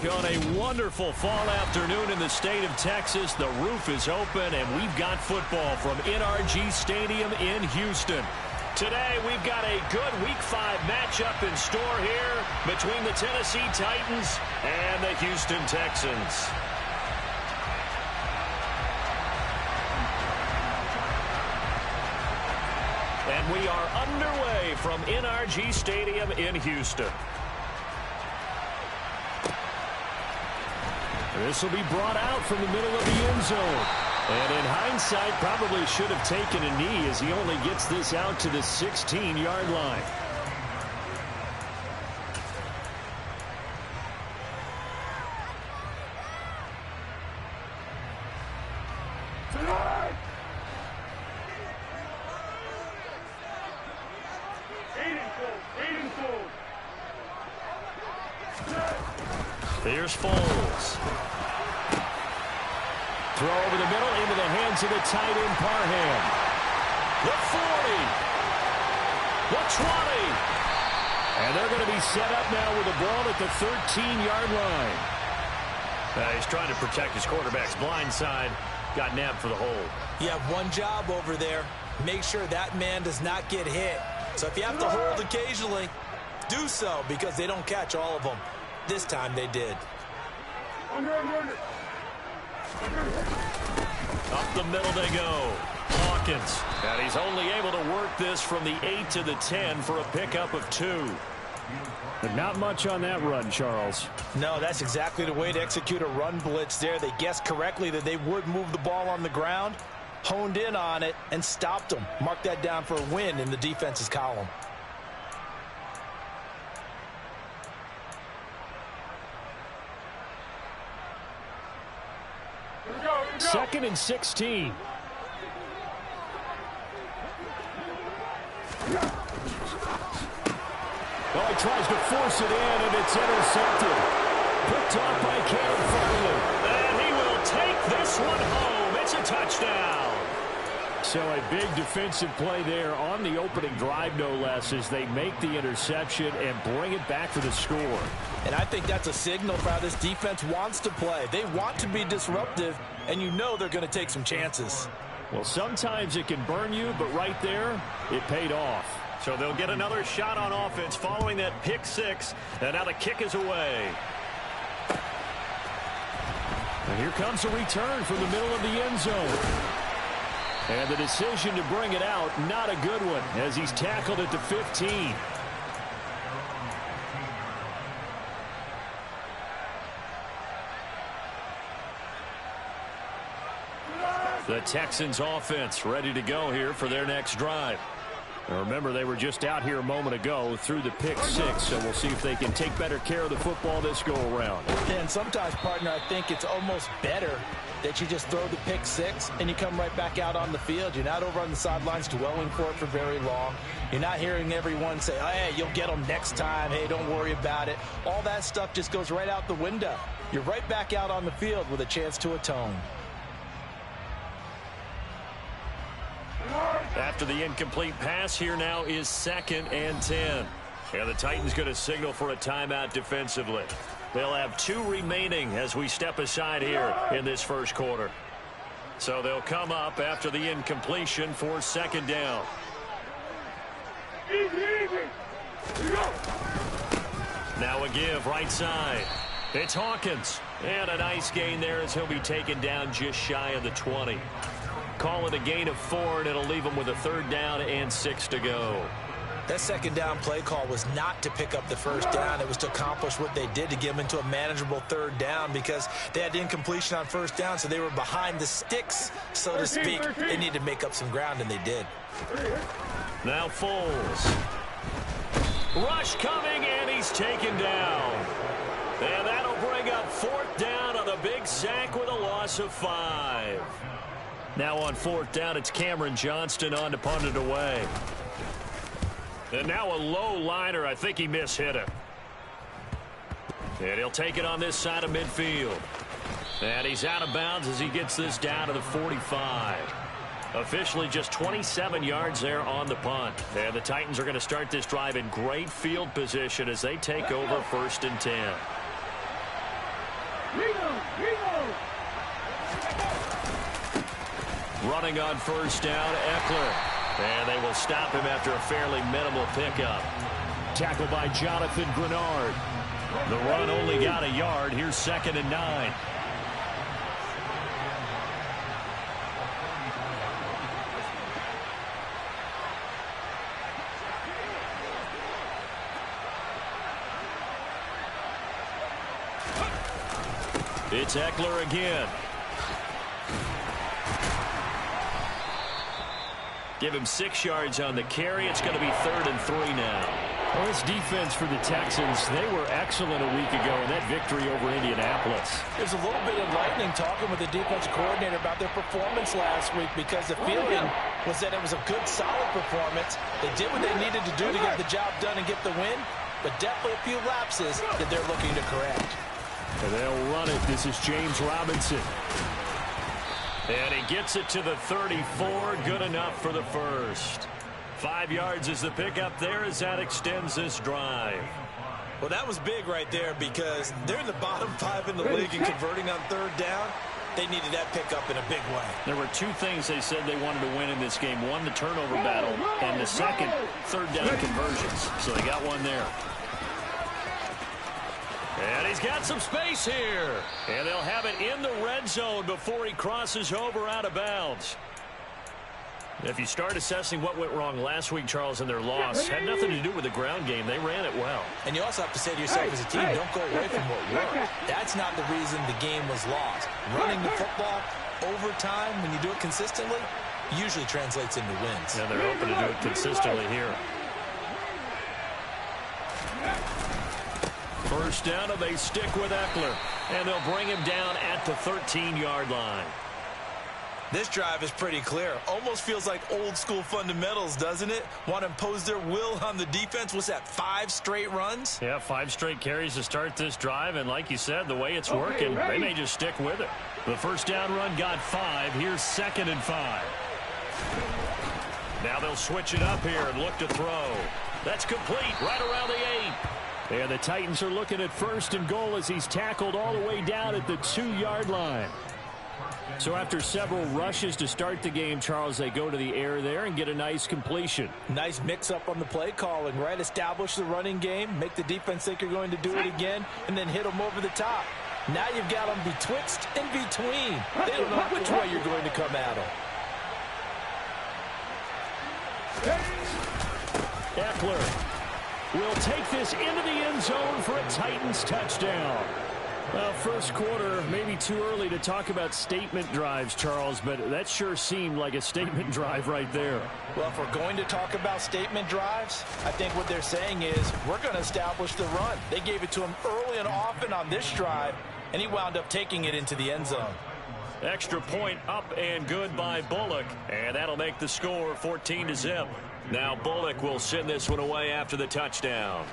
On a wonderful fall afternoon in the state of Texas, the roof is open, and we've got football from NRG Stadium in Houston. Today, we've got a good Week 5 matchup in store here between the Tennessee Titans and the Houston Texans. And we are underway from NRG Stadium in Houston. This will be brought out from the middle of the end zone. And in hindsight, probably should have taken a knee as he only gets this out to the 16-yard line. Here's Foles. Throw over the middle into the hands of the tight end, Parham. The 40. The 20. And they're going to be set up now with the ball at the 13-yard line. He's trying to protect his quarterback's blind side. Got nabbed for the hold. You have one job over there. Make sure that man does not get hit. So if you have to hold occasionally, do so because they don't catch all of them. This time they did. Up the middle they go. Hawkins. And he's only able to work this from the 8 to the 10 for a pickup of 2. But not much on that run, Charles. No, that's exactly the way to execute a run blitz there. They guessed correctly that they would move the ball on the ground, honed in on it, and stopped them. Mark that down for a win in the defense's column. Second and 16. Oh, he tries to force it in, and it's intercepted. Picked off by Caleb Farley. And he will take this one home. It's a touchdown. So a big defensive play there on the opening drive, no less, as they make the interception and bring it back for the score. And I think that's a signal for how this defense wants to play. They want to be disruptive, and you know they're going to take some chances. Well, sometimes it can burn you, but right there, it paid off. So they'll get another shot on offense following that pick six, and now the kick is away. And here comes a return from the middle of the end zone. And the decision to bring it out, not a good one, as he's tackled at the 15. The Texans offense ready to go here for their next drive. Now remember, they were just out here a moment ago through the pick six, so we'll see if they can take better care of the football this go-around. And sometimes, partner, I think it's almost better that you just throw the pick six and you come right back out on the field. You're not over on the sidelines dwelling for it for very long. You're not hearing everyone say, oh, hey, you'll get them next time. Hey, don't worry about it. All that stuff just goes right out the window. You're right back out on the field with a chance to atone. After the incomplete pass, here now is 2nd and 10. And the Titans going to signal for a timeout defensively. They'll have 2 remaining as we step aside here in this first quarter. So they'll come up after the incompletion for 2nd down. Now a give right side. It's Hawkins. And a nice gain there as he'll be taken down just shy of the 20. Call it a gain of 4, and it'll leave them with a 3rd down and 6 to go. That 2nd down play call was not to pick up the 1st down. It was to accomplish what they did to get them into a manageable 3rd down because they had incompletion on 1st down, so they were behind the sticks, so to speak. They needed to make up some ground, and they did. Now Foles. Rush coming, and he's taken down. And that'll bring up 4th down on the big sack with a loss of 5. Now on 4th down, it's Cameron Johnston on to punt it away. And now a low liner. I think he mishit it. And he'll take it on this side of midfield. And he's out of bounds as he gets this down to the 45. Officially just 27 yards there on the punt. And the Titans are going to start this drive in great field position as they take over 1st and 10. Running on first down, Eckler. And they will stop him after a fairly minimal pickup. Tackled by Jonathan Grenard. The run only got a yard. Here's 2nd and 9. It's Eckler again. Give him 6 yards on the carry. It's going to be 3rd and 3 now. Well, this defense for the Texans, they were excellent a week ago in that victory over Indianapolis. There's a little bit of lightning talking with the defense coordinator about their performance last week because the feeling was that it was a good, solid performance. They did what they needed to do to get the job done and get the win, but definitely a few lapses that they're looking to correct. And they'll run it. This is James Robinson. And he gets it to the 34. Good enough for the first. 5 yards is the pickup there as that extends this drive. Well, that was big right there because they're in the bottom 5 in the league and converting on 3rd down. They needed that pickup in a big way. There were 2 things they said they wanted to win in this game. One, the turnover battle, and the second, 3rd down conversions. So they got one there. And he's got some space here. And they'll have it in the red zone before he crosses over out of bounds. If you start assessing what went wrong last week, Charles, in their loss, had nothing to do with the ground game. They ran it well. And you also have to say to yourself as a team, don't go away from what worked. That's not the reason the game was lost. Running the football over time, when you do it consistently, usually translates into wins. And they're hoping to do it consistently here. First down, and they stick with Eckler. And they'll bring him down at the 13-yard line. This drive is pretty clear. Almost feels like old-school fundamentals, doesn't it? Want to impose their will on the defense. What's that, 5 straight runs? Yeah, 5 straight carries to start this drive. And like you said, the way it's working, they may just stick with it. The first down run got 5. Here's 2nd and 5. Now they'll switch it up here and look to throw. That's complete right around the 8. And the Titans are looking at 1st and goal as he's tackled all the way down at the 2-yard line. So after several rushes to start the game, Charles, they go to the air there and get a nice completion. Nice mix-up on the play calling, right? Establish the running game, make the defense think you're going to do it again, and then hit them over the top. Now you've got them betwixt and between. They don't know which way you're going to come at them. Eckler will take this into the end zone for a Titans touchdown. Well, first quarter, maybe too early to talk about statement drives, Charles, but that sure seemed like a statement drive right there. Well, if we're going to talk about statement drives, I think what they're saying is we're going to establish the run. They gave it to him early and often on this drive, and he wound up taking it into the end zone. Extra point up and good by Bullock, and that'll make the score 14-0. Now Bullock will send this one away after the touchdown.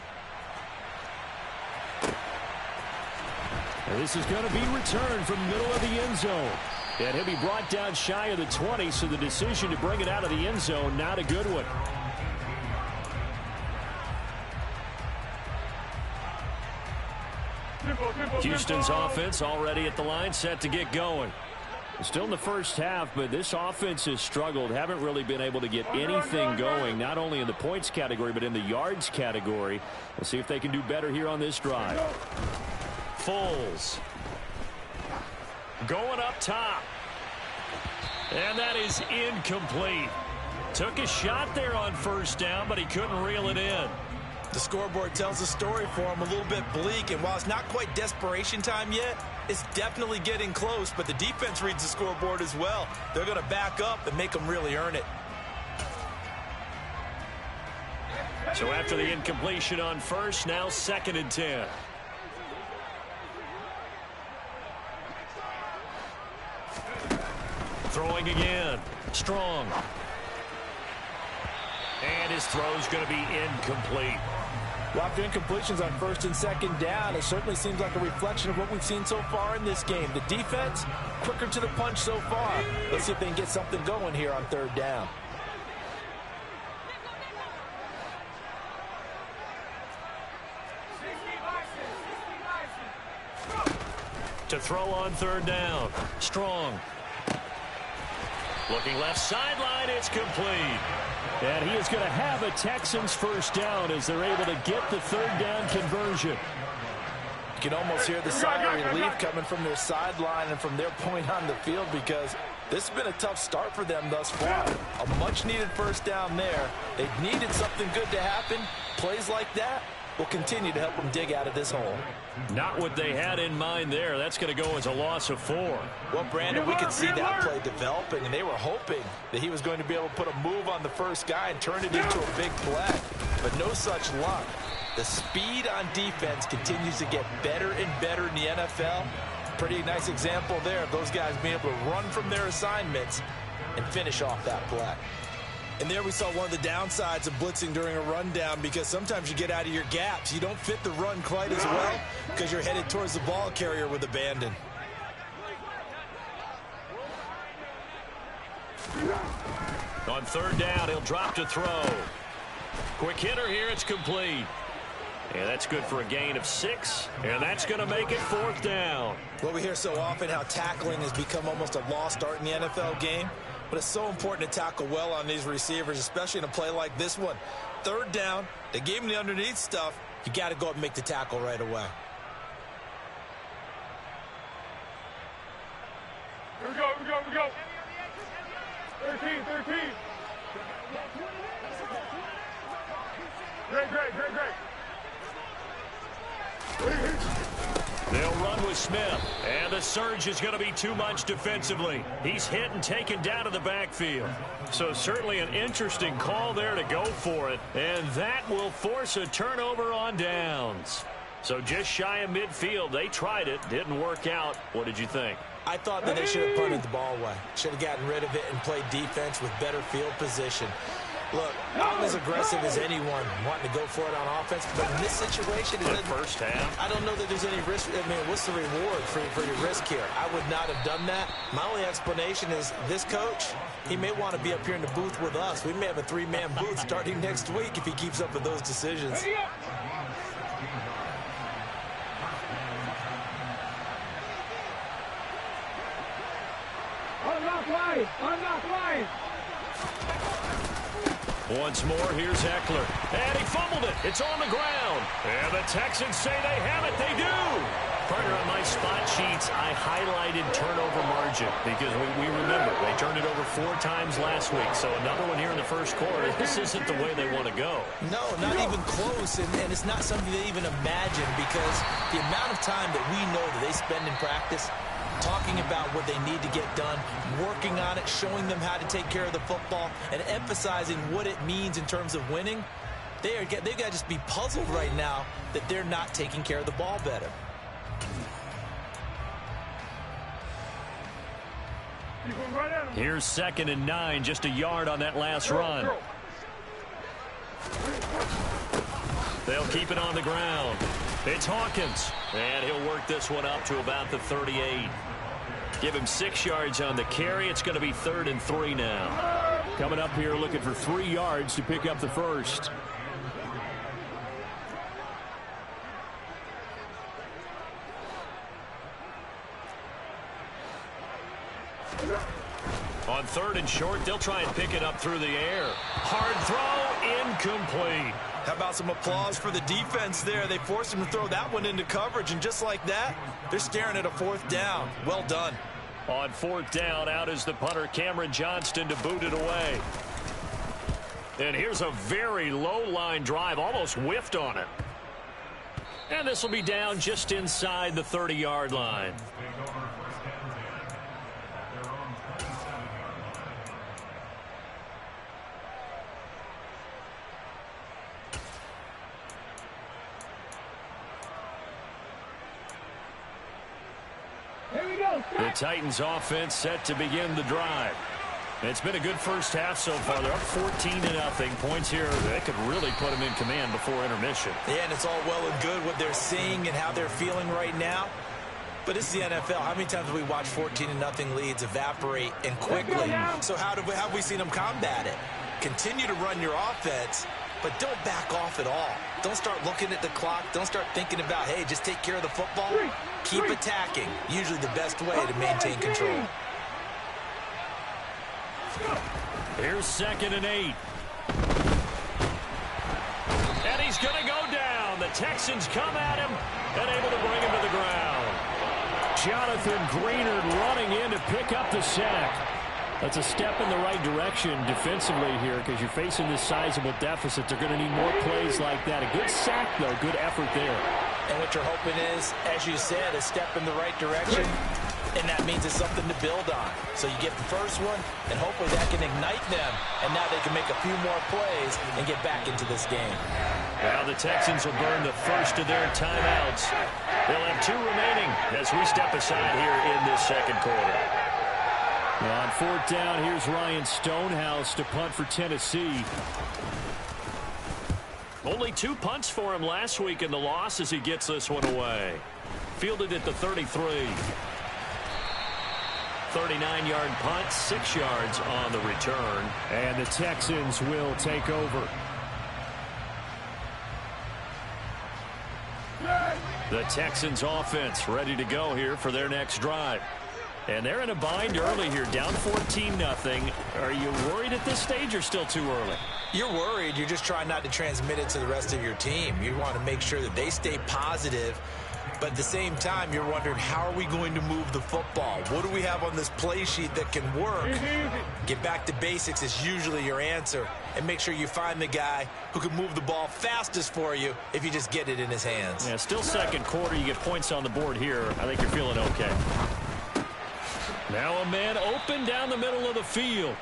And this is going to be returned from the middle of the end zone. And he'll be brought down shy of the 20, so the decision to bring it out of the end zone, not a good one. Houston's offense already at the line, set to get going. Still in the first half, but this offense has struggled. Haven't really been able to get anything going, not only in the points category, but in the yards category. We'll see if they can do better here on this drive. Foles going up top. And that is incomplete. Took a shot there on first down, but he couldn't reel it in. The scoreboard tells a story for him, a little bit bleak, and while it's not quite desperation time yet, it's definitely getting close, but the defense reads the scoreboard as well. They're going to back up and make them really earn it. So after the incompletion on first, now 2nd and 10. Throwing again. Strong. And his throw's going to be incomplete. Well, after incompletions on 1st and 2nd down, it certainly seems like a reflection of what we've seen so far in this game. The defense, quicker to the punch so far. Let's see if they can get something going here on 3rd down. To throw on 3rd down. Strong. Looking left sideline, it's complete. And he is going to have a Texans first down as they're able to get the third down conversion. You can almost hear the sigh of relief coming from their sideline and from their point on the field, because this has been a tough start for them thus far. A much-needed first down there. They've needed something good to happen. Plays like that will continue to help them dig out of this hole. Not what they had in mind there. That's going to go as a loss of 4. Well, Brandon, we could see that play developing, and they were hoping that he was going to be able to put a move on the first guy and turn it into a big play. But no such luck. The speed on defense continues to get better and better in the NFL. Pretty nice example there of those guys being able to run from their assignments and finish off that play. And there we saw one of the downsides of blitzing during a rundown, because sometimes you get out of your gaps. You don't fit the run quite as well because you're headed towards the ball carrier with abandon. On third down, he'll drop to throw. Quick hitter here, it's complete. And that's good for a gain of 6, and that's going to make it 4th down. Well, we hear so often how tackling has become almost a lost art in the NFL game, but it's so important to tackle well on these receivers, especially in a play like this one. Third down, they gave him the underneath stuff. You got to go up and make the tackle right away. Here we go, here we go, here we go. 13. Great. They'll run with Smith, and the surge is going to be too much defensively. He's hit and taken down to the backfield. So certainly an interesting call there to go for it, and that will force a turnover on downs. So just shy of midfield, they tried it, didn't work out. What did you think? I thought that they should have punted the ball away. Should have gotten rid of it and played defense with better field position. Look, I'm as aggressive as anyone wanting to go for it on offense, but in this situation, the first half, I don't know that there's any risk. I mean, what's the reward for your risk here? I would not have done that. My only explanation is this coach, he may want to be up here in the booth with us. We may have a 3-man booth starting next week if he keeps up with those decisions. Unlock line. Once more, here's Eckler. And he fumbled it. It's on the ground. And the Texans say they have it. They do. Partner, on my spot sheets, I highlighted turnover margin because we remember they turned it over 4 times last week. So another one here in the first quarter. This isn't the way they want to go. No, not even close. And it's not something they even imagine, because the amount of time that we know that they spend in practice talking about what they need to get done, working on it, showing them how to take care of the football, and emphasizing what it means in terms of winning. They've got to just be puzzled right now that they're not taking care of the ball better. Here's 2nd and 9, just a yard on that last run. They'll keep it on the ground. It's Hawkins, and he'll work this one up to about the 38. Give him 6 yards on the carry. It's going to be 3rd and 3 now. Coming up here looking for 3 yards to pick up the first. On 3rd and short, they'll try and pick it up through the air. Hard throw, incomplete. How about some applause for the defense there? They forced him to throw that one into coverage, and just like that, they're staring at a 4th down. Well done. On 4th down, out is the punter, Cameron Johnston, to boot it away. And here's a very low-line drive, almost whiffed on it. And this will be down just inside the 30-yard line. The Titans offense set to begin the drive. It's been a good first half so far. They're up 14-0. Points here that could really put them in command before intermission. Yeah, and it's all well and good what they're seeing and how they're feeling right now. But it's the NFL. How many times have we watched 14-0 leads evaporate and quickly? So how have we seen them combat it? Continue to run your offense, but don't back off at all. Don't start looking at the clock. Don't start thinking about, hey, just take care of the football. Keep attacking. Usually the best way to maintain control. Here's 2nd and 8. And he's going to go down. The Texans come at him and able to bring him to the ground. Jonathan Greenard running in to pick up the sack. That's a step in the right direction defensively here because you're facing this sizable deficit. They're going to need more plays like that. A good sack, though. Good effort there. And what you're hoping is, as you said, a step in the right direction. And that means it's something to build on. So you get the first one, and hopefully that can ignite them. And now they can make a few more plays and get back into this game. Now the Texans will burn the first of their timeouts. They'll have 2 remaining as we step aside here in this 2nd quarter. Well, on 4th down, here's Ryan Stonehouse to punt for Tennessee. Only 2 punts for him last week in the loss as he gets this one away. Fielded at the 33. 39-yard punt, 6 yards on the return. And the Texans will take over. The Texans offense ready to go here for their next drive. And they're in a bind early here, down 14-0. Are you worried at this stage or still too early? You're worried. You're just trying not to transmit it to the rest of your team. You want to make sure that they stay positive. But at the same time, you're wondering, how are we going to move the football? What do we have on this play sheet that can work? Get back to basics is usually your answer. And make sure you find the guy who can move the ball fastest for you if you just get it in his hands. Yeah, still 2nd quarter. You get points on the board here. I think you're feeling okay. Now a man open down the middle of the field.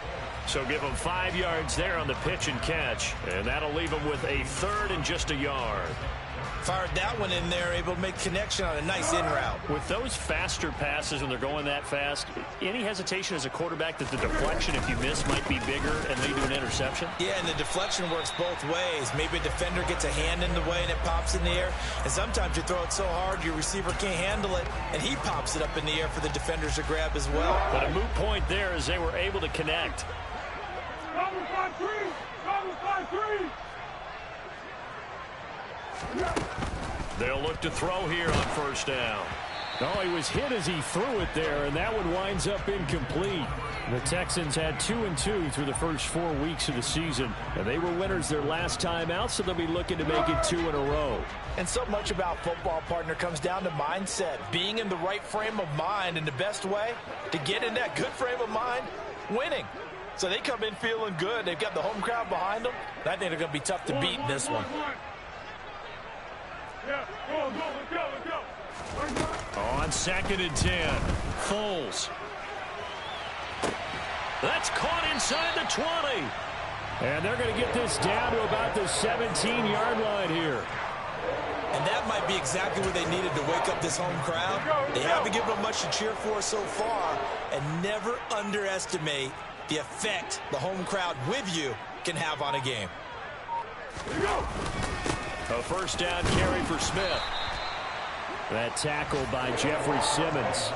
So give him 5 yards there on the pitch and catch. And that'll leave him with a 3rd and just a yard. Fired that one in there, able to make connection on a nice in route. With those faster passes when they're going that fast, any hesitation as a quarterback that the deflection, if you miss, might be bigger and lead to an interception? Yeah, and the deflection works both ways. Maybe a defender gets a hand in the way and it pops in the air. And sometimes you throw it so hard your receiver can't handle it, and he pops it up in the air for the defenders to grab as well. But a moot point there as they were able to connect. Double 5-3! Double 5-3! They'll look to throw here on 1st down. Oh, he was hit as he threw it there, and that one winds up incomplete. The Texans had 2-2 through the first 4 weeks of the season, and they were winners their last time out, so they'll be looking to make it 2 in a row. And so much about football, partner, comes down to mindset, being in the right frame of mind, and the best way to get in that good frame of mind, winning. So they come in feeling good. They've got the home crowd behind them. I think they're going to be tough to beat in this one. Yeah, let's go. On 2nd and 10, Foles. That's caught inside the 20. And they're going to get this down to about the 17-yard line here. And that might be exactly what they needed to wake up this home crowd. They haven't given them much to cheer for so far. And never underestimate the effect the home crowd with you can have on a game. A 1st down carry for Smith. That tackle by Jeffrey Simmons.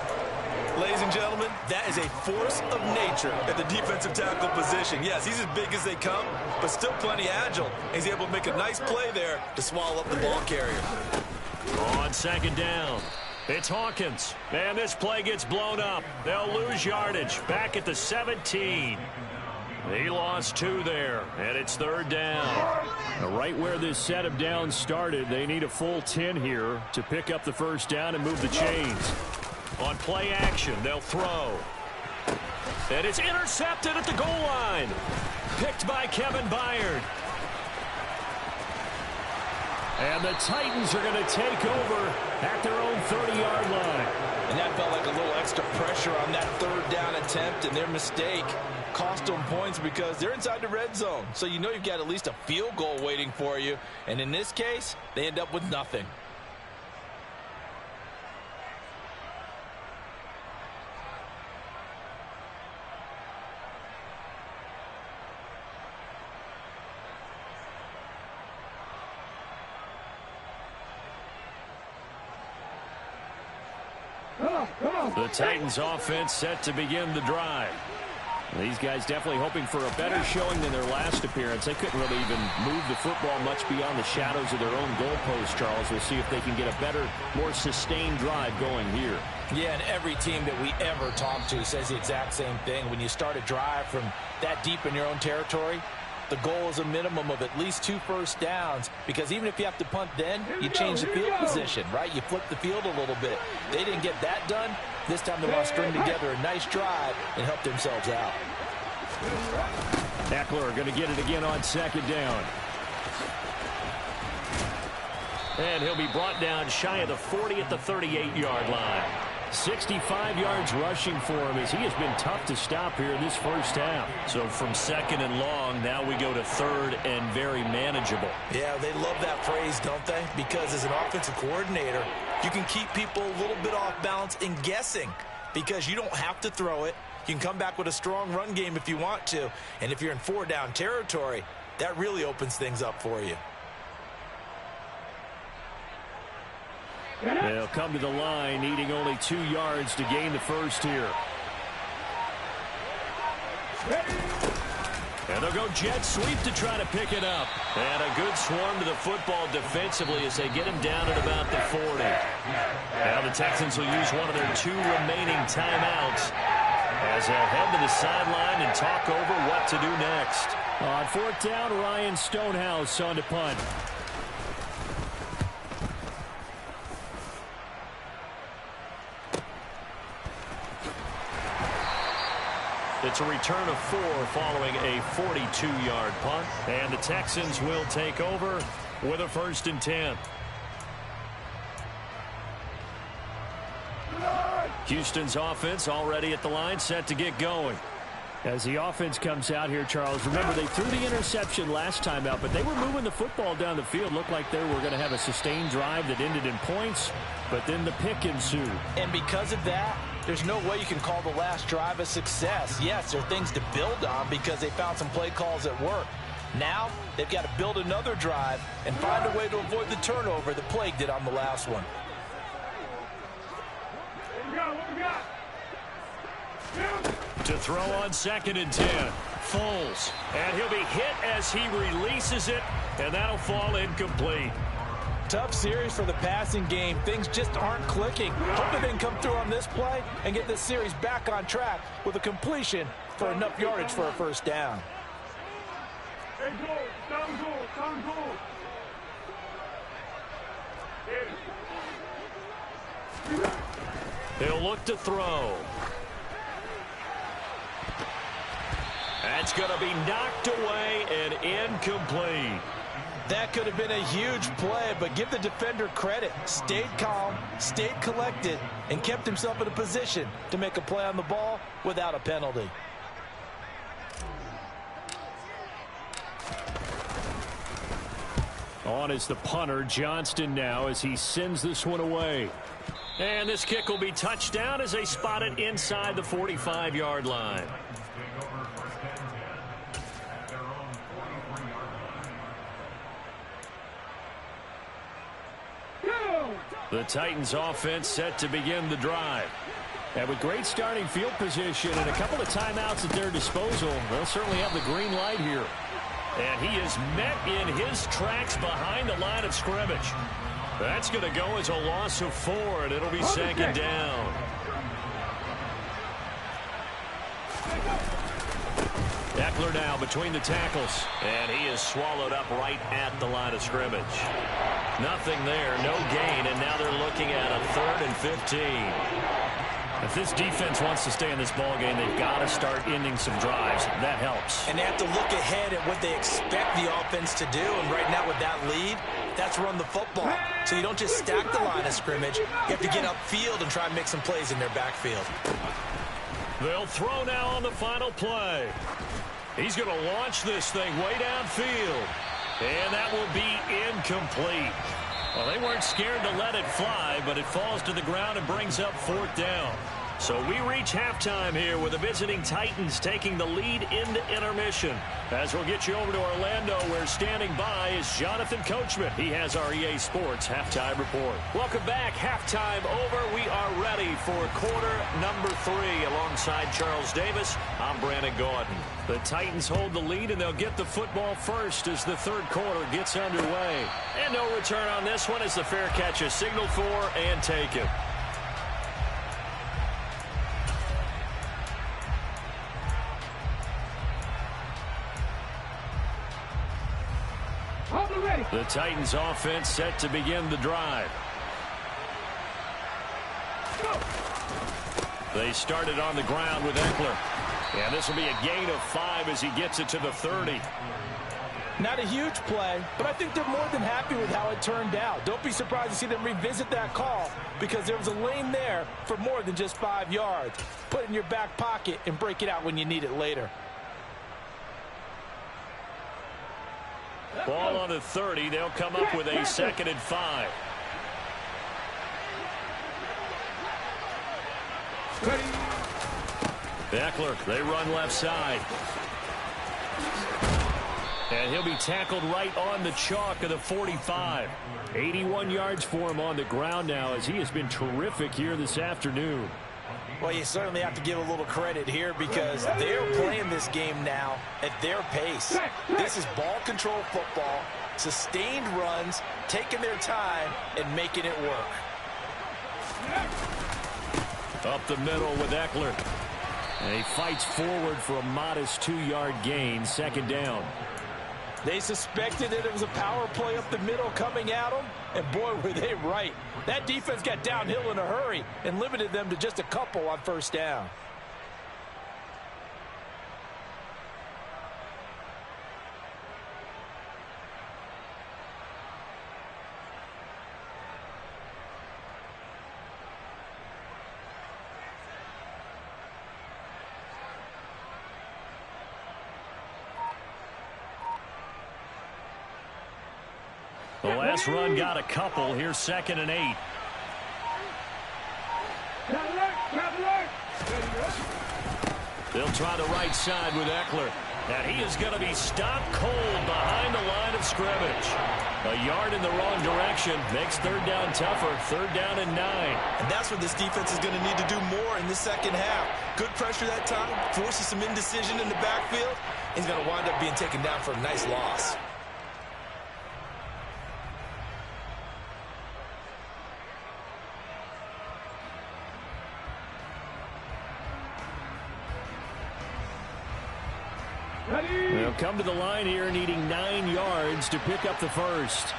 Ladies and gentlemen, that is a force of nature at the defensive tackle position. Yes, he's as big as they come, but still plenty agile. He's able to make a nice play there to swallow up the ball carrier. On 2nd down, it's Hawkins. And this play gets blown up. They'll lose yardage. Back at the 17. He lost 2 there, and it's 3rd down. Now, right where this set of downs started, they need a full 10 here to pick up the 1st down and move the chains. On play action, they'll throw. And it's intercepted at the goal line. Picked by Kevin Byard. And the Titans are going to take over at their own 30-yard line. And that felt like a little extra pressure on that 3rd down attempt, and their mistake cost them points because they're inside the red zone. So you know you've got at least a field goal waiting for you. And in this case, they end up with nothing. The Titans offense set to begin the drive. These guys definitely hoping for a better showing than their last appearance. They couldn't really even move the football much beyond the shadows of their own goalpost, Charles. We'll see if they can get a better, more sustained drive going here. Yeah, and every team that we ever talk to says the exact same thing. When you start a drive from that deep in your own territory, the goal is a minimum of at least 2 first downs, because even if you have to punt then, you change the field position, right? You flip the field a little bit. They didn't get that done. This time they want to string together a nice drive and help themselves out. Eckler going to get it again on 2nd down. And he'll be brought down shy of the 40 at the 38-yard line. 65 yards rushing for him, as he has been tough to stop here in this first half. So from 2nd and long, now we go to 3rd and very manageable. Yeah, they love that phrase, don't they? Because as an offensive coordinator, you can keep people a little bit off balance and guessing, because you don't have to throw it. You can come back with a strong run game if you want to. And if you're in 4-down territory, that really opens things up for you. They'll come to the line, needing only 2 yards to gain the first here. And they'll go jet sweep to try to pick it up. And a good swarm to the football defensively as they get him down at about the 40. Now the Texans will use one of their 2 remaining timeouts as they'll head to the sideline and talk over what to do next. On 4th down, Ryan Stonehouse on to punt. It's a return of 4 following a 42-yard punt. And the Texans will take over with a 1st and 10. Houston's offense already at the line, set to get going. As the offense comes out here, Charles, remember they threw the interception last time out, but they were moving the football down the field. Looked like they were going to have a sustained drive that ended in points, but then the pick ensued. And because of that, there's no way you can call the last drive a success. Yes, there are things to build on because they found some play calls that work. Now, they've got to build another drive and find a way to avoid the turnover that plagued it on the last one. To throw on 2nd and 10. Foles. And he'll be hit as he releases it, and that'll fall incomplete. Tough series for the passing game. Things just aren't clicking. Hopefully they can come through on this play and get this series back on track with a completion for enough yardage for a 1st down. Hey, goal, down goal, down goal. He'll look to throw. That's going to be knocked away and incomplete. That could have been a huge play, but give the defender credit. Stayed calm, stayed collected, and kept himself in a position to make a play on the ball without a penalty. On is the punter, Johnston, now as he sends this one away. And this kick will be touched down as they spot it inside the 45-yard line. The Titans offense set to begin the drive. And with great starting field position and a couple of timeouts at their disposal, they'll certainly have the green light here. And he is met in his tracks behind the line of scrimmage. That's going to go as a loss of 4, and it'll be 2nd down. Eckler now between the tackles, and he is swallowed up right at the line of scrimmage. Nothing there, no gain, and now they're looking at a 3rd and 15. If this defense wants to stay in this ballgame, they've got to start ending some drives. That helps. And they have to look ahead at what they expect the offense to do, and right now with that lead, that's run the football. So you don't just stack the line of scrimmage. You have to get upfield and try and make some plays in their backfield. They'll throw now on the final play. He's going to launch this thing way downfield. And that will be incomplete. Well, they weren't scared to let it fly, but it falls to the ground and brings up 4th down. So we reach halftime here with the visiting Titans taking the lead into intermission. As we'll get you over to Orlando, where standing by is Jonathan Coachman. He has our EA Sports halftime report. Welcome back. Halftime over. We are ready for quarter number 3. Alongside Charles Davis, I'm Brandon Gordon. The Titans hold the lead, and they'll get the football first as the third quarter gets underway. And no return on this one as the fair catch is signaled for and taken. The Titans offense set to begin the drive. They started on the ground with Eckler. And this will be a gain of 5 as he gets it to the 30. Not a huge play, but I think they're more than happy with how it turned out. Don't be surprised to see them revisit that call because there was a lane there for more than just 5 yards. Put it in your back pocket and break it out when you need it later. Ball on the 30. They'll come up with a 2nd and 5. Eckler, they run left side. And he'll be tackled right on the chalk of the 45. 81 yards for him on the ground now as he has been terrific here this afternoon. Well, you certainly have to give a little credit here because they're playing this game now at their pace. This is ball control football, sustained runs, taking their time, and making it work. Up the middle with Eckler. And he fights forward for a modest 2-yard gain, 2nd down. They suspected that it was a power play up the middle coming at them, and boy, were they right. That defense got downhill in a hurry and limited them to just a couple on 1st down. The last run got a couple. Here's 2nd and 8. They'll try the right side with Eckler. And he is going to be stopped cold behind the line of scrimmage. A yard in the wrong direction makes 3rd down tougher. 3rd down and 9. And that's what this defense is going to need to do more in the 2nd half. Good pressure that time, forces some indecision in the backfield. He's going to wind up being taken down for a nice loss. They'll come to the line here needing 9 yards to pick up the first.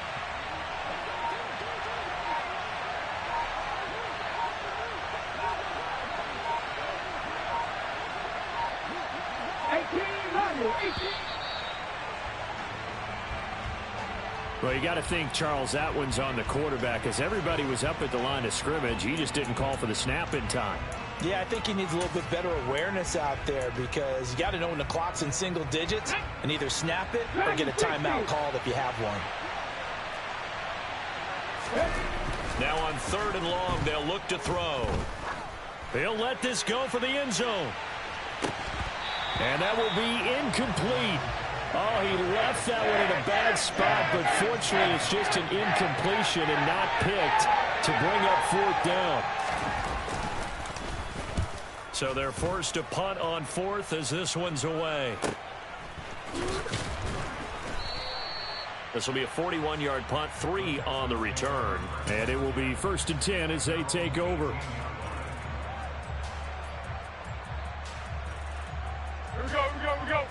Well, you got to think, Charles, that one's on the quarterback as everybody was up at the line of scrimmage. He just didn't call for the snap in time. Yeah, I think he needs a little bit better awareness out there because you got to know when the clock's in single digits and either snap it or get a timeout called if you have one. Now on 3rd and long, they'll look to throw. He'll let this go for the end zone. And that will be incomplete. Oh, he left that one in a bad spot, but fortunately it's just an incompletion and not picked to bring up 4th down. So they're forced to punt on 4th as this one's away. This will be a 41-yard punt, 3 on the return. And it will be 1st and 10 as they take over. Here we go.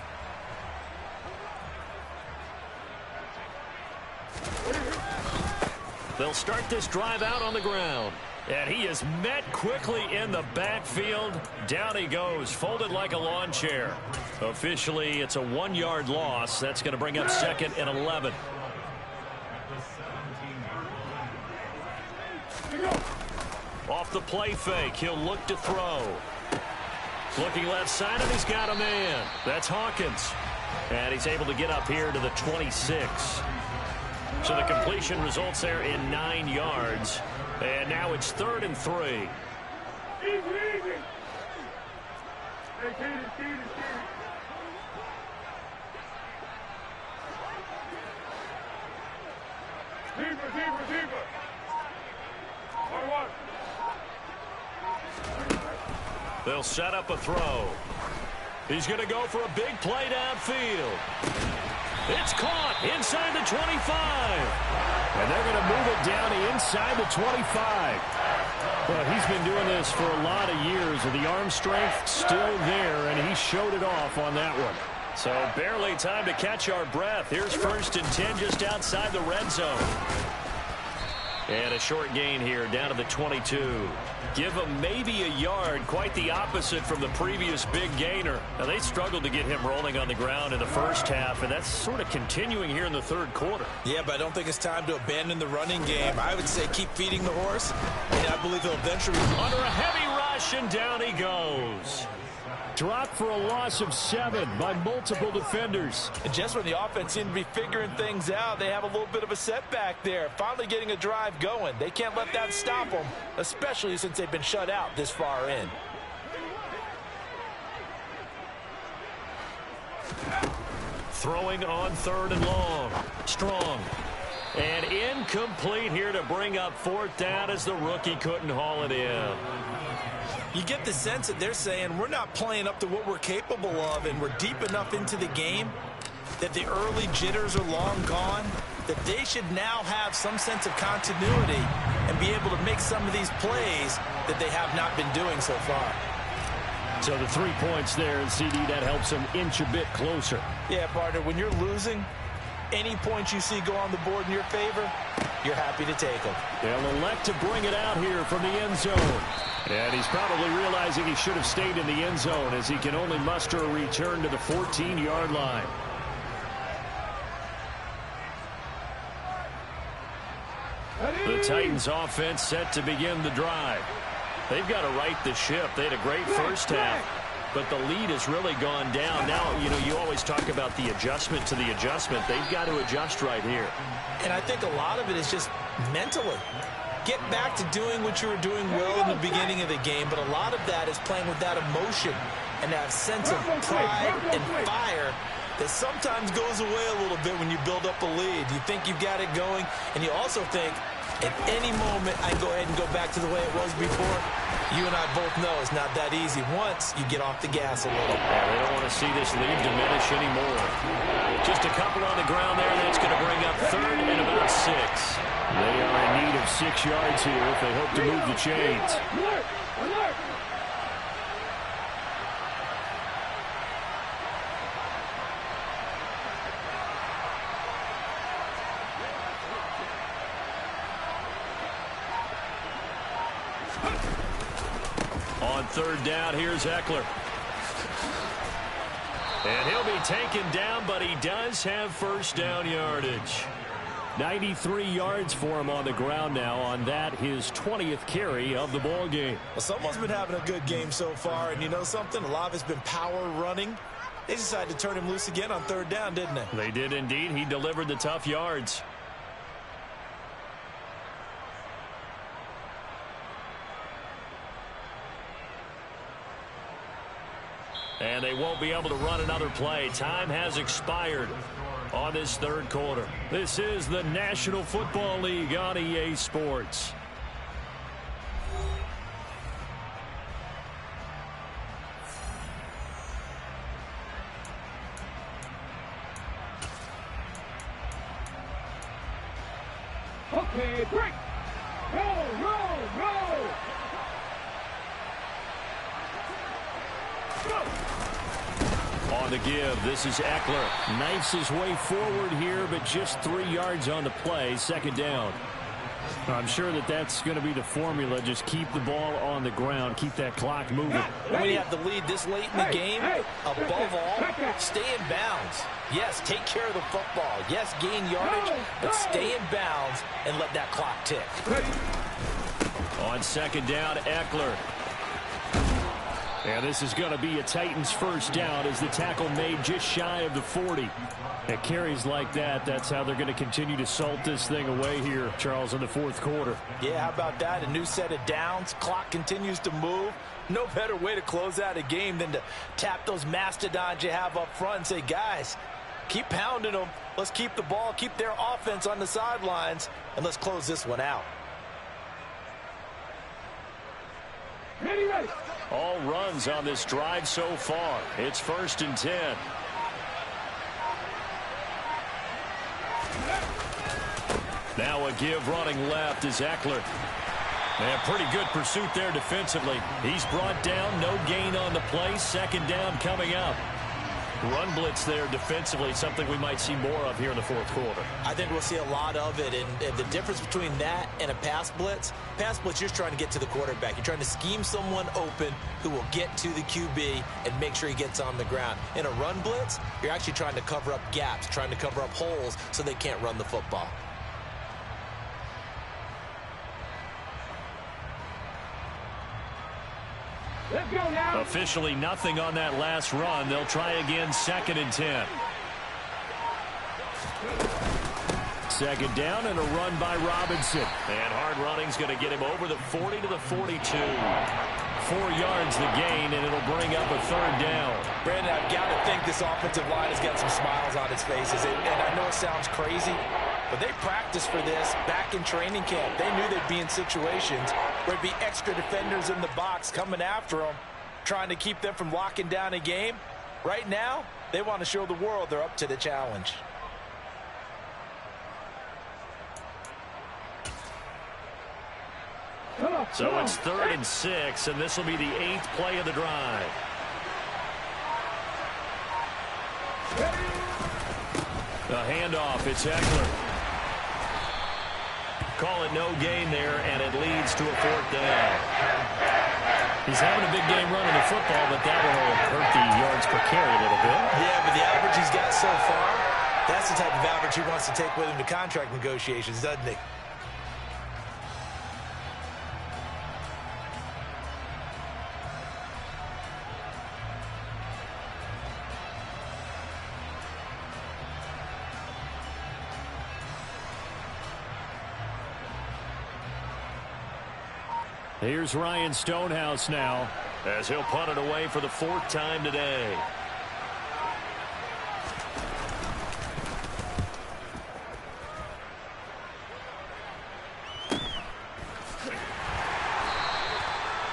They'll start this drive out on the ground. And he is met quickly in the backfield. Down he goes, folded like a lawn chair. Officially, it's a 1-yard loss. That's going to bring up 2nd and 11. Off the play fake, he'll look to throw. Looking left side, and he's got a man. That's Hawkins. And he's able to get up here to the 26. So the completion results there in 9 yards. And now it's 3rd and 3. Easy. Hey, Keith. Receiver. One. They'll set up a throw. He's going to go for a big play downfield. It's caught inside the 25. And they're going to move it down inside the 25. Well, he's been doing this for a lot of years, and the arm strength still there, and he showed it off on that one. So barely time to catch our breath. Here's 1st and 10 just outside the red zone. And a short gain here down to the 22. Give him maybe a yard, quite the opposite from the previous big gainer. Now, they struggled to get him rolling on the ground in the first half, and that's sort of continuing here in the third quarter. Yeah, but I don't think it's time to abandon the running game. I would say keep feeding the horse, and I believe he'll eventually... Under a heavy rush, and down he goes. Dropped for a loss of 7 by multiple defenders. And just when the offense seemed to be figuring things out, they have a little bit of a setback there. Finally getting a drive going. They can't let that stop them, especially since they've been shut out this far in. Throwing on 3rd and long. Strong. And incomplete here to bring up 4th down as the rookie couldn't haul it in. You get the sense that they're saying we're not playing up to what we're capable of, and we're deep enough into the game that the early jitters are long gone, that they should now have some sense of continuity and be able to make some of these plays that they have not been doing so far. So the 3 points there, and CD, that helps them inch a bit closer. Yeah, partner, when you're losing, any points you see go on the board in your favor, you're happy to take them. They'll elect to bring it out here from the end zone. And he's probably realizing he should have stayed in the end zone as he can only muster a return to the 14-yard line. The Titans offense set to begin the drive. They've got to right the ship. They had a great first half, but the lead has really gone down. Now, you always talk about the adjustment to the adjustment. They've got to adjust right here. And I think a lot of it is just mentally. Get back to doing what you were doing well in the beginning of the game, but a lot of that is playing with that emotion and that sense of pride and fire that sometimes goes away a little bit when you build up a lead. You think you've got it going, and you also think at any moment I can go ahead and go back to the way it was before. You and I both know it's not that easy once you get off the gas a little. Yeah, they don't want to see this lead diminish anymore. Just a couple on the ground there. That's going to bring up 3rd and about 6. They are in need of 6 yards here if they hope to move the chains. Alert! On 3rd down, here's Eckler. And he'll be taken down, but he does have 1st down yardage. 93 yards for him on the ground now on that, his 20th carry of the ball game. Well, someone's been having a good game so far, and you know something? A lot of it's been power running. They decided to turn him loose again on 3rd down, didn't they? They did indeed. He delivered the tough yards. And they won't be able to run another play. Time has expired on this 3rd quarter. This is the National Football League on EA Sports. Okay, break! Go! On the give, this is Eckler. Knifes his way forward here, but just 3 yards on the play. 2nd down. I'm sure that's going to be the formula. Just keep the ball on the ground. Keep that clock moving. When you have the lead this late in the game, above all, stay in bounds. Yes, take care of the football. Yes, gain yardage, but stay in bounds and let that clock tick. On 2nd down, Eckler. And this is going to be a Titans 1st down as the tackle made just shy of the 40. At carries like that, that's how they're going to continue to salt this thing away here, Charles, in the 4th quarter. Yeah, how about that? A new set of downs. Clock continues to move. No better way to close out a game than to tap those mastodons you have up front and say, guys, keep pounding them. Let's keep the ball, keep their offense on the sidelines, and let's close this one out. All runs on this drive so far. It's 1st and 10. Now a give running left is Eckler. And pretty good pursuit there defensively. He's brought down, no gain on the play. 2nd down coming up. Run blitz there defensively, something we might see more of here in the 4th quarter. I think we'll see a lot of it, and the difference between that and a pass blitz, you're just trying to get to the quarterback. You're trying to scheme someone open who will get to the QB and make sure he gets on the ground. In a run blitz, you're actually trying to cover up gaps, trying to cover up holes so they can't run the football. Let's go now. Officially nothing on that last run. They'll try again, 2nd and 10. 2nd down and a run by Robinson. And hard running's going to get him over the 40 to the 42. 4 yards the gain, and it'll bring up a 3rd down. Brandon, I've got to think this offensive line has got some smiles on its faces. And I know it sounds crazy, but they practiced for this back in training camp. They knew they'd be in situations where it'd be extra defenders in the box coming after them, trying to keep them from locking down a game. Right now, they want to show the world they're up to the challenge. So it's 3rd and 6, and this will be the 8th play of the drive. The handoff, it's Eckler. Call it no gain there, and it leads to a 4th down. He's having a big game running the football, but that will hurt the yards per carry a little bit. Yeah, but the average he's got so far, that's the type of average he wants to take with him to contract negotiations, doesn't he? Here's Ryan Stonehouse now, as he'll punt it away for the 4th time today.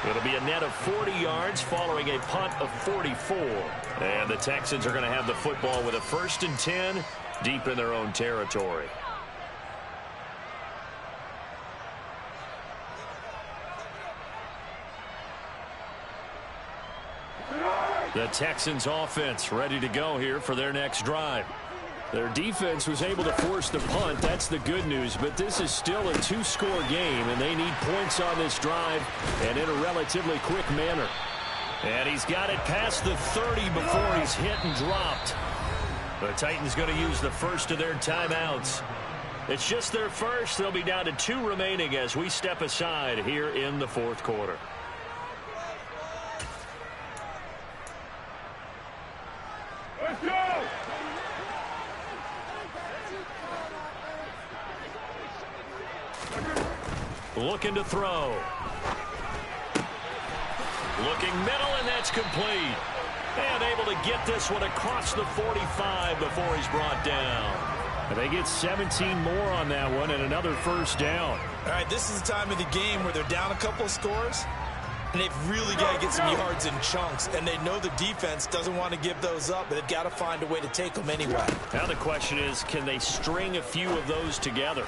It'll be a net of 40 yards following a punt of 44. And the Texans are going to have the football with a 1st and 10 deep in their own territory. The Texans offense ready to go here for their next drive. Their defense was able to force the punt. That's the good news. But this is still a 2-score game, and they need points on this drive and in a relatively quick manner. And he's got it past the 30 before he's hit and dropped. The Titans going to use the first of their timeouts. It's just their first. They'll be down to 2 remaining as we step aside here in the 4th quarter. Let's go. Looking to throw. Looking middle, and that's complete. And able to get this one across the 45 before he's brought down. And they get 17 more on that one and another 1st down. All right, this is the time of the game where they're down a couple of scores, and they've really got to get some yards in chunks, and they know the defense doesn't want to give those up, but they've got to find a way to take them anyway. Now the question is, can they string a few of those together?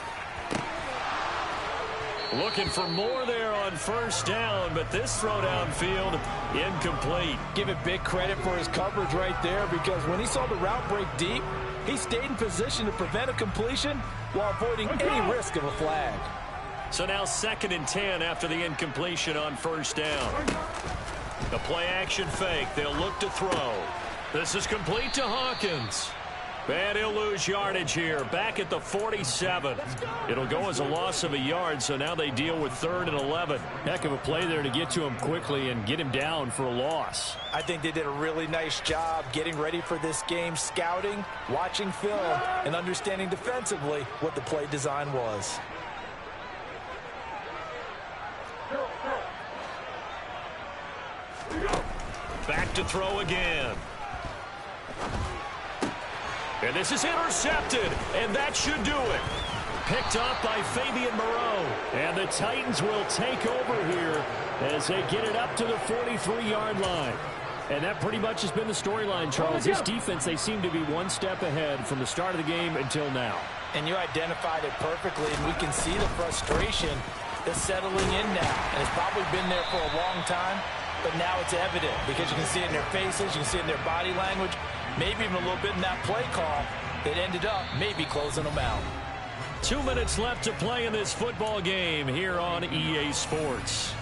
Looking for more there on 1st down, but this throw downfield incomplete. Give it big credit for his coverage right there, because when he saw the route break deep, he stayed in position to prevent a completion while avoiding any risk of a flag. So now 2nd and 10 after the incompletion on 1st down. The play action fake. They'll look to throw. This is complete to Hawkins. And he'll lose yardage here. Back at the 47. It'll go as a loss of a yard, so now they deal with 3rd and 11. Heck of a play there to get to him quickly and get him down for a loss. I think they did a really nice job getting ready for this game, scouting, watching film, and understanding defensively what the play design was. to throw again. And this is intercepted, and that should do it. Picked up by Fabian Moreau. And the Titans will take over here as they get it up to the 43-yard line. And that pretty much has been the storyline, Charles. This defense, they seem to be one step ahead from the start of the game until now. And you identified it perfectly, and we can see the frustration that's settling in now. And it's probably been there for a long time, but now it's evident because you can see it in their faces, you can see it in their body language, maybe even a little bit in that play call that ended up maybe closing them out. 2 minutes left to play in this football game here on EA Sports.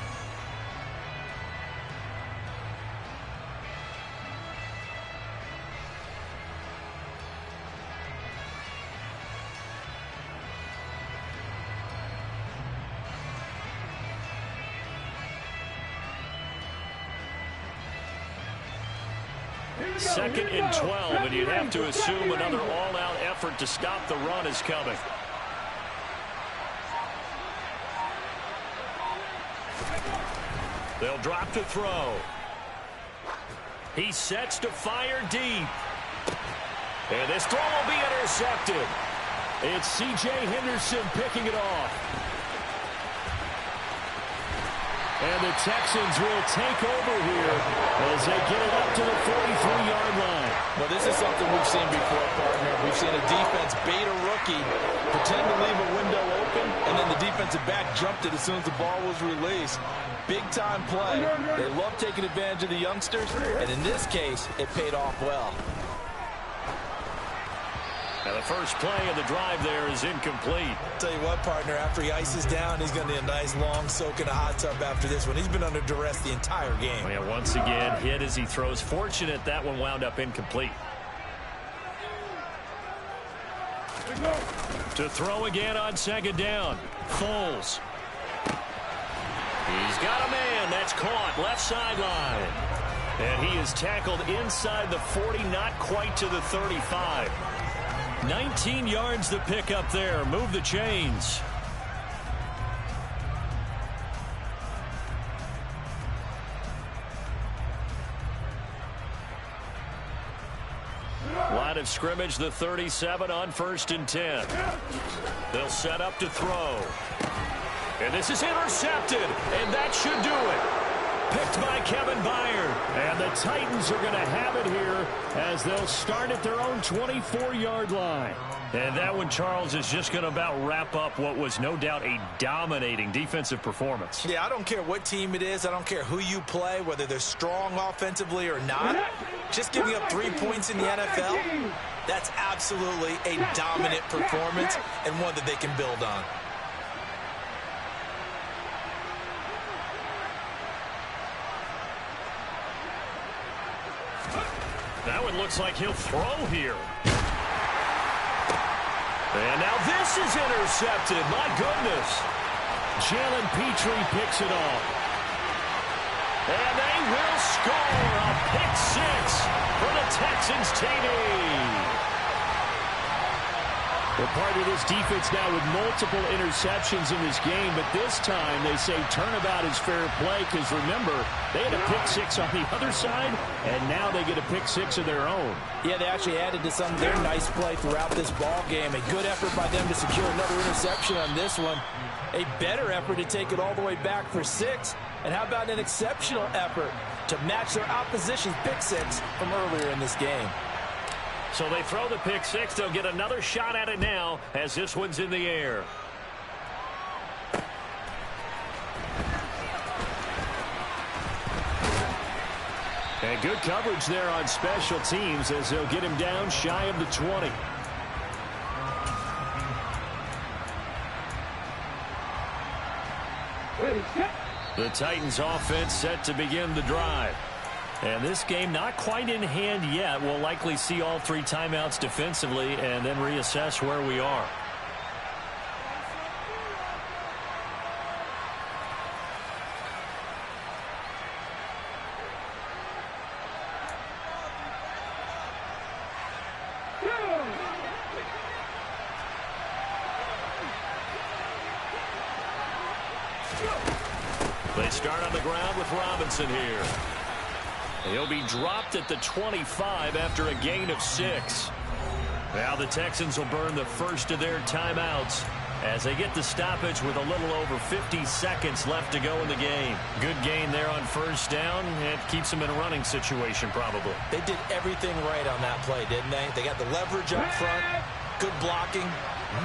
Second and 12, and you'd have to assume another all-out effort to stop the run is coming. They'll drop to throw. He sets to fire deep. And this throw will be intercepted. It's C.J. Henderson picking it off. And the Texans will take over here as they get it up to the 43-yard line. Well, this is something we've seen before, partner. We've seen a defense bait a rookie, pretend to leave a window open, and then the defensive back jumped it as soon as the ball was released. Big-time play. They love taking advantage of the youngsters, and in this case, it paid off well. Now the first play of the drive there is incomplete. Tell you what, partner, after he ices down, he's going to need a nice long soak in a hot tub after this one. He's been under duress the entire game. Yeah, once again, hit as he throws. Fortunate that one wound up incomplete. To throw again on second down. Foles. He's got a man. That's caught left sideline. And he is tackled inside the 40, not quite to the 35. 19 yards to pick up there. Move the chains. Line of scrimmage, the 37 on 1st and 10. They'll set up to throw. And this is intercepted, and that should do it. Picked by Kevin Byard. And the Titans are going to have it here as they'll start at their own 24-yard line. And that one, Charles, is just going to about wrap up what was no doubt a dominating defensive performance. Yeah, I don't care what team it is. I don't care who you play, whether they're strong offensively or not. Just giving up 3 points in the NFL, that's absolutely a dominant performance and one that they can build on. That one looks like he'll throw here. And now this is intercepted. My goodness. Jalen Petrie picks it off. And they will score a pick six for the Texans TD. Well, part of this defense now with multiple interceptions in this game, but this time they say turnabout is fair play because, remember, they had a pick six on the other side, and now they get a pick six of their own. Yeah, they actually added to some of their nice play throughout this ball game. A good effort by them to secure another interception on this one. A better effort to take it all the way back for 6. And how about an exceptional effort to match their opposition's pick six from earlier in this game? So they throw the pick six. They'll get another shot at it now as this one's in the air. And good coverage there on special teams as they'll get him down shy of the 20. The Titans offense set to begin the drive. And this game not quite in hand yet. We'll likely see all 3 timeouts defensively and then reassess where we are. They start on the ground with Robinson here. He'll be dropped at the 25 after a gain of 6. Now the Texans will burn the first of their timeouts as they get the stoppage with a little over 50 seconds left to go in the game. Good gain there on first down. It keeps them in a running situation probably. They did everything right on that play, didn't they? They got the leverage up front, good blocking,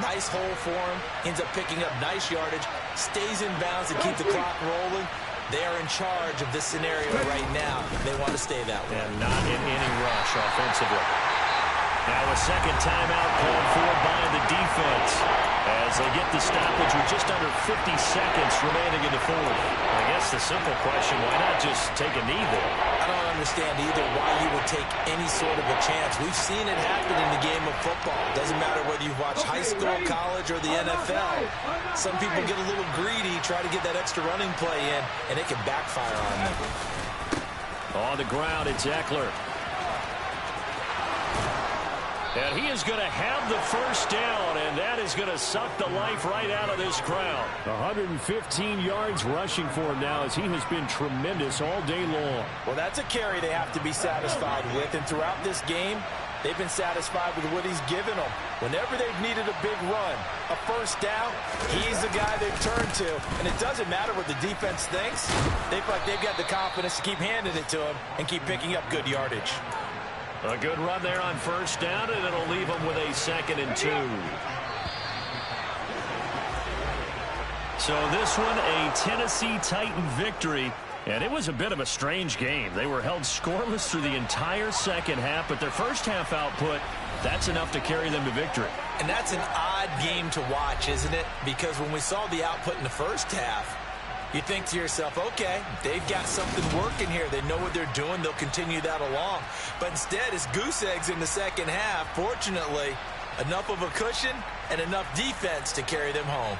nice hole for him, ends up picking up nice yardage, stays in bounds to keep the clock rolling. They are in charge of this scenario right now. They want to stay that way. And not in any rush offensively. Now a second timeout called for by the defense as they get the stoppage with just under 50 seconds remaining in the fourth. I guess the simple question, why not just take a knee there? I don't understand either why you would take any sort of a chance. We've seen it happen in the game of football. Doesn't matter whether you watch high school, college, or the NFL. Some people get a little greedy, try to get that extra running play in, and it can backfire on them. On the ground, it's Eckler. And he is going to have the first down, and that is going to suck the life right out of this crowd. 115 yards rushing for him now as he has been tremendous all day long. Well, that's a carry they have to be satisfied with, and throughout this game, they've been satisfied with what he's given them. Whenever they've needed a big run, a first down, he's the guy they've turned to. And it doesn't matter what the defense thinks. They feel like they've got the confidence to keep handing it to him and keep picking up good yardage. A good run there on first down, and it'll leave them with a 2nd and 2. So this one, a Tennessee Titan victory. And it was a bit of a strange game. They were held scoreless through the entire second half, but their first half output, that's enough to carry them to victory. And that's an odd game to watch, isn't it? Because when we saw the output in the first half, you think to yourself, okay, they've got something working here. They know what they're doing. They'll continue that along. But instead, it's goose eggs in the second half. Fortunately, enough of a cushion and enough defense to carry them home.